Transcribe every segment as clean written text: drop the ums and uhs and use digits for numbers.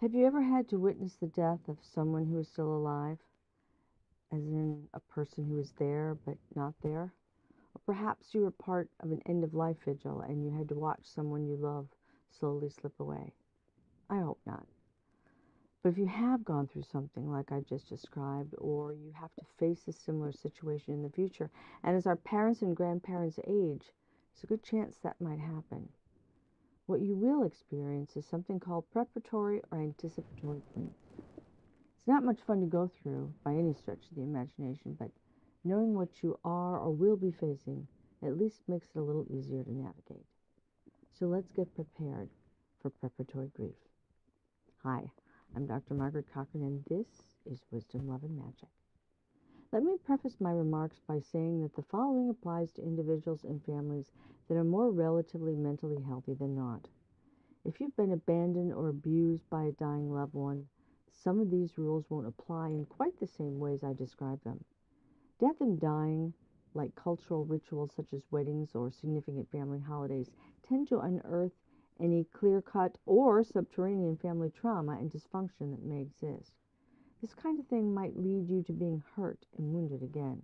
Have you ever had to witness the death of someone who is still alive, as in a person who is there but not there? Or perhaps you were part of an end of life vigil and you had to watch someone you love slowly slip away. I hope not. But if you have gone through something like I just described, or you have to face a similar situation in the future, and as our parents and grandparents age, there's a good chance that might happen. What you will experience is something called preparatory or anticipatory grief. It's not much fun to go through by any stretch of the imagination, but knowing what you are or will be facing at least makes it a little easier to navigate. So let's get prepared for preparatory grief. Hi, I'm Dr. Margaret Cochran, and this is Wisdom, Love, and Magic. Let me preface my remarks by saying that the following applies to individuals and families that are more relatively mentally healthy than not. If you've been abandoned or abused by a dying loved one, some of these rules won't apply in quite the same ways I describe them. Death and dying, like cultural rituals such as weddings or significant family holidays, tend to unearth any clear-cut or subterranean family trauma and dysfunction that may exist. This kind of thing might lead you to being hurt and wounded again.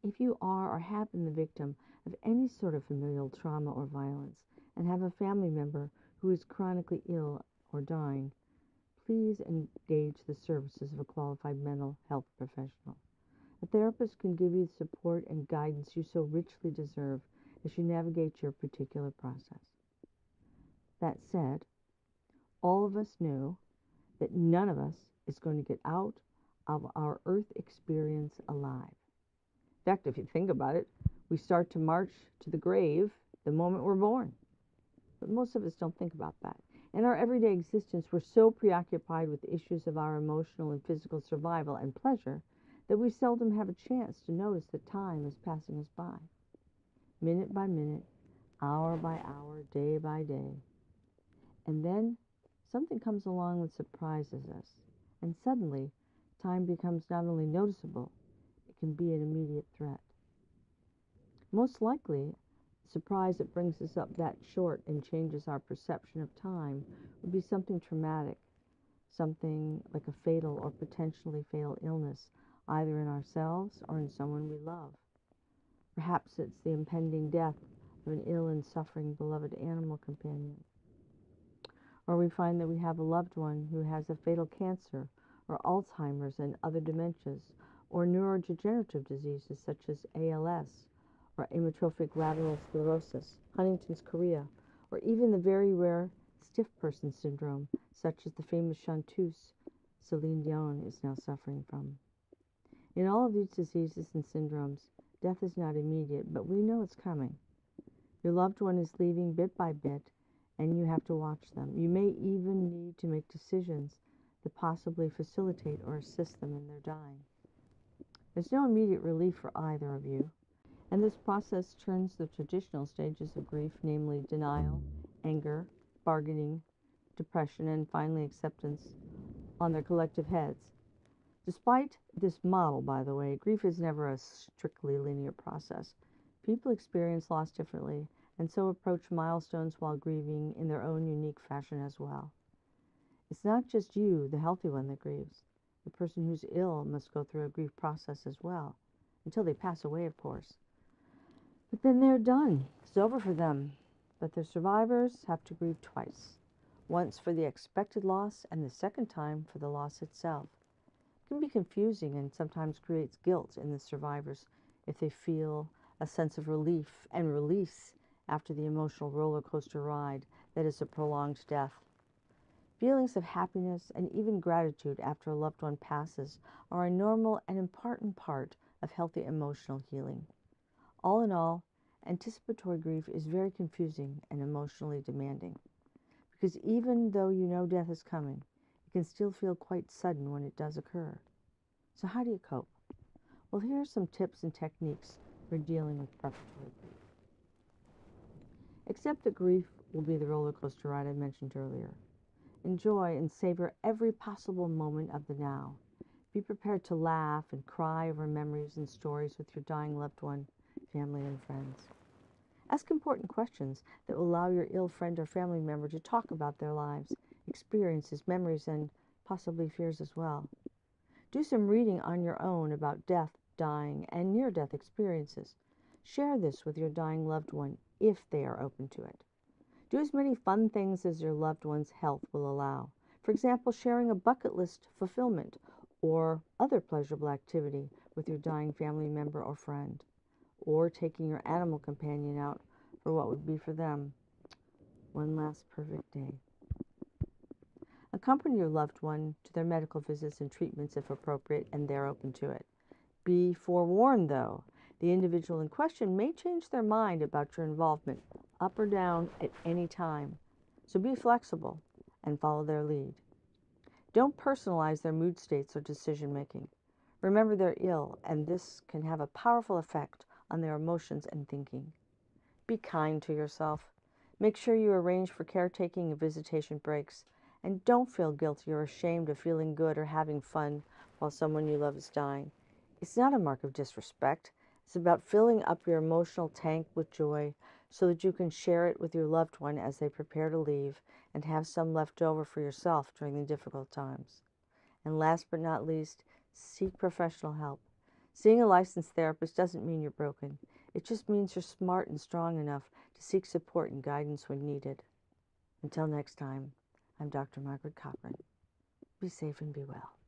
If you are or have been the victim of any sort of familial trauma or violence and have a family member who is chronically ill or dying, please engage the services of a qualified mental health professional. A therapist can give you the support and guidance you so richly deserve as you navigate your particular process. That said, all of us know that none of us is going to get out of our earth experience alive. In fact, if you think about it, we start to march to the grave the moment we're born. But most of us don't think about that. In our everyday existence, we're so preoccupied with the issues of our emotional and physical survival and pleasure that we seldom have a chance to notice that time is passing us by. Minute by minute, hour by hour, day by day. And then something comes along that surprises us. And suddenly, time becomes not only noticeable, it can be an immediate threat. Most likely, the surprise that brings us up that short and changes our perception of time would be something traumatic, something like a fatal or potentially fatal illness, either in ourselves or in someone we love. Perhaps it's the impending death of an ill and suffering beloved animal companion. Or we find that we have a loved one who has a fatal cancer or Alzheimer's and other dementias, or neurodegenerative diseases such as ALS, or amyotrophic lateral sclerosis, Huntington's chorea, or even the very rare stiff person syndrome, such as the famous chanteuse Celine Dion is now suffering from. In all of these diseases and syndromes, death is not immediate, but we know it's coming. Your loved one is leaving bit by bit, and you have to watch them. You may even need to make decisions that possibly facilitate or assist them in their dying. There's no immediate relief for either of you, and this process turns the traditional stages of grief, namely denial, anger, bargaining, depression, and finally acceptance, on their collective heads. Despite this model, by the way, grief is never a strictly linear process. People experience loss differently, and so approach milestones while grieving in their own unique fashion as well. It's not just you, the healthy one, that grieves. The person who's ill must go through a grief process as well, until they pass away, of course. But then they're done. It's over for them. But the survivors have to grieve twice, once for the expected loss and the second time for the loss itself. It can be confusing and sometimes creates guilt in the survivors if they feel a sense of relief and release after the emotional roller coaster ride that is a prolonged death. Feelings of happiness and even gratitude after a loved one passes are a normal and important part of healthy emotional healing. All in all, anticipatory grief is very confusing and emotionally demanding, because even though you know death is coming, it can still feel quite sudden when it does occur. So how do you cope? Well, here are some tips and techniques for dealing with preparatory grief. Accept that grief will be the roller coaster ride I mentioned earlier. Enjoy and savor every possible moment of the now. Be prepared to laugh and cry over memories and stories with your dying loved one, family, and friends. Ask important questions that will allow your ill friend or family member to talk about their lives experiences, memories, and possibly fears as well. Do some reading on your own about death, dying, and near-death experiences. Share this with your dying loved one if they are open to it. Do as many fun things as your loved one's health will allow. For example, sharing a bucket list fulfillment or other pleasurable activity with your dying family member or friend, or taking your animal companion out for what would be for them one last perfect day. Accompany your loved one to their medical visits and treatments if appropriate and they're open to it. Be forewarned, though, the individual in question may change their mind about your involvement, up or down, at any time. So be flexible and follow their lead. Don't personalize their mood states or decision making. Remember they're ill, and this can have a powerful effect on their emotions and thinking. Be kind to yourself. Make sure you arrange for caretaking and visitation breaks, and don't feel guilty or ashamed of feeling good or having fun while someone you love is dying. It's not a mark of disrespect. It's about filling up your emotional tank with joy so that you can share it with your loved one as they prepare to leave and have some left over for yourself during the difficult times. And last but not least, seek professional help. Seeing a licensed therapist doesn't mean you're broken. It just means you're smart and strong enough to seek support and guidance when needed. Until next time, I'm Dr. Margaret Cochran. Be safe and be well.